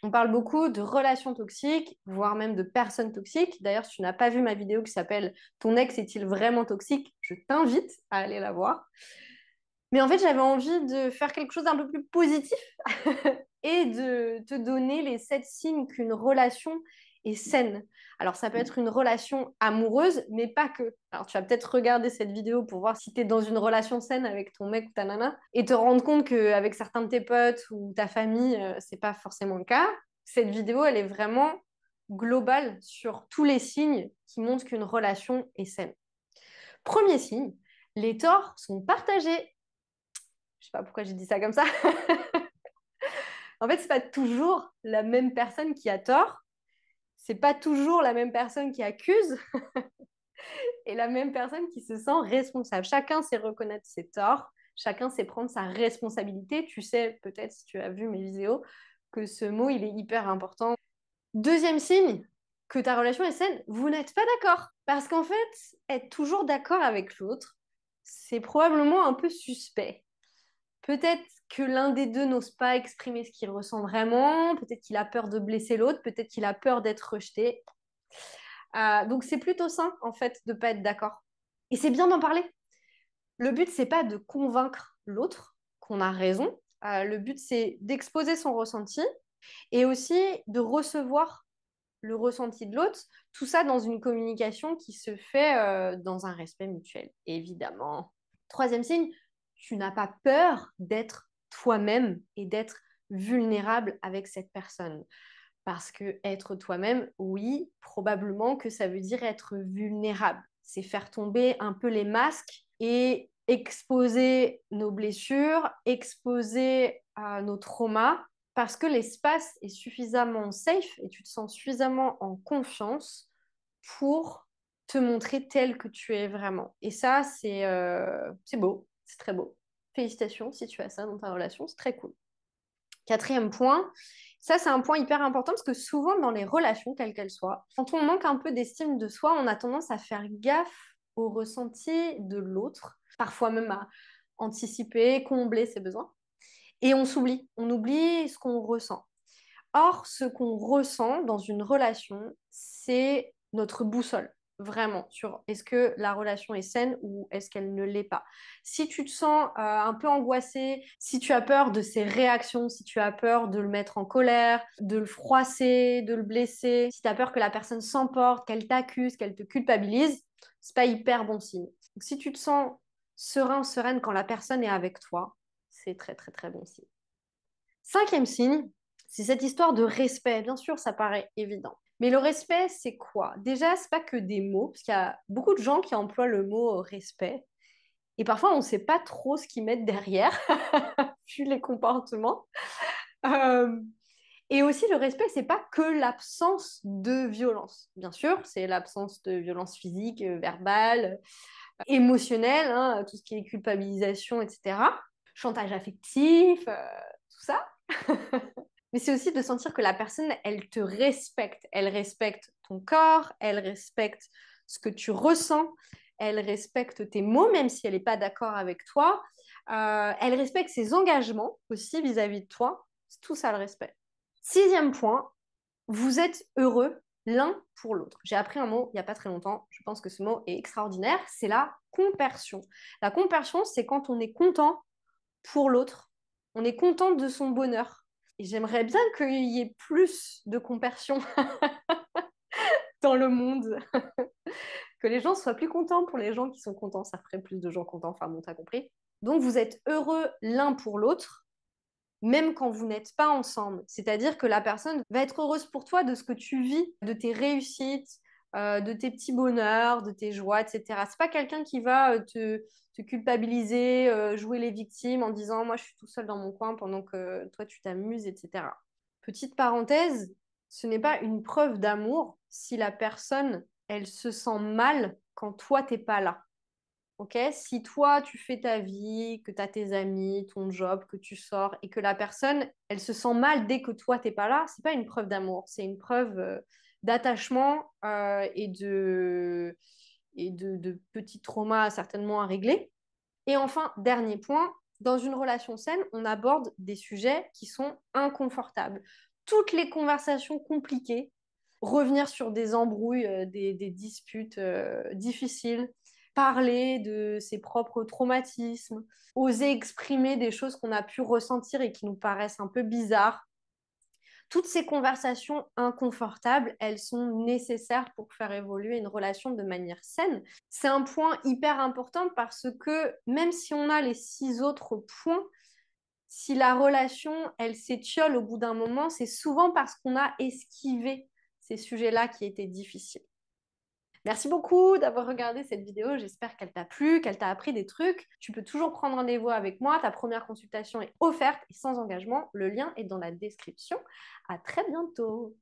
On parle beaucoup de relations toxiques, voire même de personnes toxiques. D'ailleurs, si tu n'as pas vu ma vidéo qui s'appelle «Ton ex est-il vraiment toxique?», je t'invite à aller la voir. Mais en fait, j'avais envie de faire quelque chose d'un peu plus positif et de te donner les 7 signes qu'une relation est saine. Alors, ça peut être une relation amoureuse, mais pas que. Alors, tu vas peut-être regarder cette vidéo pour voir si tu es dans une relation saine avec ton mec ou ta nana et te rendre compte qu'avec certains de tes potes ou ta famille, c'est pas forcément le cas. Cette vidéo, elle est vraiment globale sur tous les signes qui montrent qu'une relation est saine. Premier signe, les torts sont partagés. Je sais pas pourquoi j'ai dit ça comme ça. En fait, c'est pas toujours la même personne qui a tort. C'est pas toujours la même personne qui accuse et la même personne qui se sent responsable. Chacun sait reconnaître ses torts. Chacun sait prendre sa responsabilité. Tu sais, peut-être si tu as vu mes vidéos, que ce mot, il est hyper important. Deuxième signe que ta relation est saine, vous n'êtes pas d'accord. Parce qu'en fait, être toujours d'accord avec l'autre, c'est probablement un peu suspect. Peut-être que l'un des deux n'ose pas exprimer ce qu'il ressent vraiment, peut-être qu'il a peur de blesser l'autre, peut-être qu'il a peur d'être rejeté. Donc c'est plutôt sain, en fait, de ne pas être d'accord. Et c'est bien d'en parler. Le but, c'est pas de convaincre l'autre qu'on a raison. Le but, c'est d'exposer son ressenti et aussi de recevoir le ressenti de l'autre. Tout ça dans une communication qui se fait dans un respect mutuel, évidemment. Troisième signe, tu n'as pas peur d'être toi-même et d'être vulnérable avec cette personne. Parce que être toi-même, oui, probablement que ça veut dire être vulnérable. C'est faire tomber un peu les masques et exposer nos blessures, exposer nos traumas, parce que l'espace est suffisamment safe et tu te sens suffisamment en confiance pour te montrer tel que tu es vraiment. Et ça, c'est beau, c'est très beau. Félicitations si tu as ça dans ta relation, c'est très cool. Quatrième point, ça c'est un point hyper important parce que souvent dans les relations, quelles qu'elles soient, quand on manque un peu d'estime de soi, on a tendance à faire gaffe au ressenti de l'autre, parfois même à anticiper, combler ses besoins, et on oublie ce qu'on ressent. Or, ce qu'on ressent dans une relation, c'est notre boussole, vraiment, sur est-ce que la relation est saine ou est-ce qu'elle ne l'est pas. Si tu te sens un peu angoissé, si tu as peur de ses réactions, si tu as peur de le mettre en colère, de le froisser, de le blesser, si tu as peur que la personne s'emporte, qu'elle t'accuse, qu'elle te culpabilise, c'est pas hyper bon signe. Donc, si tu te sens serein, sereine quand la personne est avec toi, c'est très, très, très bon signe. Cinquième signe, c'est cette histoire de respect. Bien sûr, ça paraît évident. Mais le respect, c'est quoi? Déjà, c'est pas que des mots, parce qu'il y a beaucoup de gens qui emploient le mot respect. Et parfois, on ne sait pas trop ce qu'ils mettent derrière, vu les comportements. Euh, et aussi, le respect, c'est pas que l'absence de violence. Bien sûr, c'est l'absence de violence physique, verbale, émotionnelle, hein, tout ce qui est culpabilisation, etc. Chantage affectif, tout ça. Mais c'est aussi de sentir que la personne, elle te respecte. Elle respecte ton corps, elle respecte ce que tu ressens, elle respecte tes mots, même si elle n'est pas d'accord avec toi. Elle respecte ses engagements aussi vis-à-vis de toi. C'est tout ça le respect. Sixième point, vous êtes heureux l'un pour l'autre. J'ai appris un mot il n'y a pas très longtemps. Je pense que ce mot est extraordinaire. C'est la compersion. La compersion, c'est quand on est content pour l'autre. On est content de son bonheur. Et j'aimerais bien qu'il y ait plus de compersion dans le monde. Que les gens soient plus contents pour les gens qui sont contents. Ça ferait plus de gens contents. Enfin bon, t'as compris. Donc vous êtes heureux l'un pour l'autre, même quand vous n'êtes pas ensemble. C'est-à-dire que la personne va être heureuse pour toi de ce que tu vis, de tes réussites, de tes petits bonheurs, de tes joies, etc. C'est pas quelqu'un qui va te culpabiliser, jouer les victimes en disant moi je suis tout seul dans mon coin pendant que toi tu t'amuses, etc. Petite parenthèse, ce n'est pas une preuve d'amour si la personne elle se sent mal quand toi t'es pas là. Ok, si toi, tu fais ta vie, que tu as tes amis, ton job, que tu sors et que la personne, elle se sent mal dès que toi, t'es pas là, c'est pas une preuve d'amour, c'est une preuve d'attachement et de petits traumas certainement à régler. Et enfin, dernier point, dans une relation saine, on aborde des sujets qui sont inconfortables. toutes les conversations compliquées, revenir sur des embrouilles, des disputes difficiles, parler de ses propres traumatismes, oser exprimer des choses qu'on a pu ressentir et qui nous paraissent un peu bizarres. Toutes ces conversations inconfortables, elles sont nécessaires pour faire évoluer une relation de manière saine. C'est un point hyper important parce que même si on a les 6 autres points, si la relation, elle s'étiole au bout d'un moment, c'est souvent parce qu'on a esquivé ces sujets-là qui étaient difficiles. Merci beaucoup d'avoir regardé cette vidéo. J'espère qu'elle t'a plu, qu'elle t'a appris des trucs. Tu peux toujours prendre rendez-vous avec moi. Ta première consultation est offerte et sans engagement. Le lien est dans la description. À très bientôt.